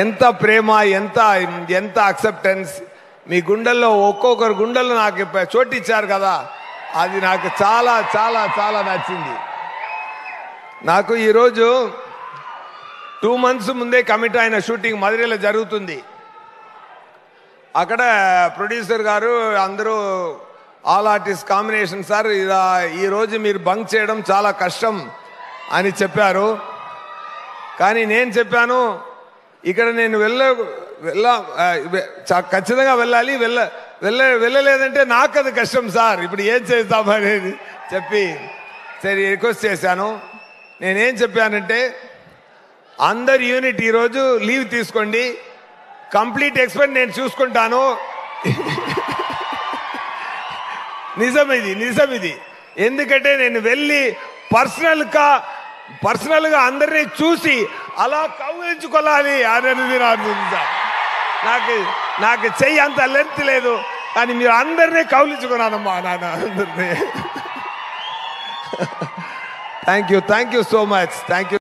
ఎంత ప్రేమ, ఎంత ఎంత అక్సెప్టెన్స్ మీ గుండెల్లో, ఒక్కొక్కరు గుండెల్లో నాకు చోటు ఇచ్చారు కదా, అది నాకు చాలా చాలా చాలా నచ్చింది. నాకు ఈరోజు 2 months ముందే కమిట్ అయిన షూటింగ్ మధురైలో జరుగుతుంది. అక్కడ ప్రొడ్యూసర్ గారు అందరూ ఆల్ ఆర్టిస్ట్ కాంబినేషన్ సార్, ఈరోజు మీరు బంక్ చేయడం చాలా కష్టం అని చెప్పారు. కానీ నేను చెప్పాను, ఇక్కడ నేను ఖచ్చితంగా వెళ్ళాలి, వెళ్ళలేదంటే నాకు అది కష్టం సార్, ఇప్పుడు ఏం చేద్దామనేది చెప్పి సరే రిక్వెస్ట్ చేశాను. నేనేం చెప్పానంటే, అందరు యూనిట్ ఈరోజు లీవ్ తీసుకోండి, కంప్లీట్ ఎక్స్పెన్స్ నేను చూసుకుంటాను. నిజం ఇది. ఎందుకంటే నేను వెళ్ళి పర్సనల్గా అందరినీ చూసి అలా కౌగిలించుకోవాలి అనేది నాకు చెయ్యి అంత లెంత్ లేదు, కానీ మీరు అందరినీ కౌగిలించుకున్నానమ్మా నాన్న అందరినీ. Thank you so much. Thank you.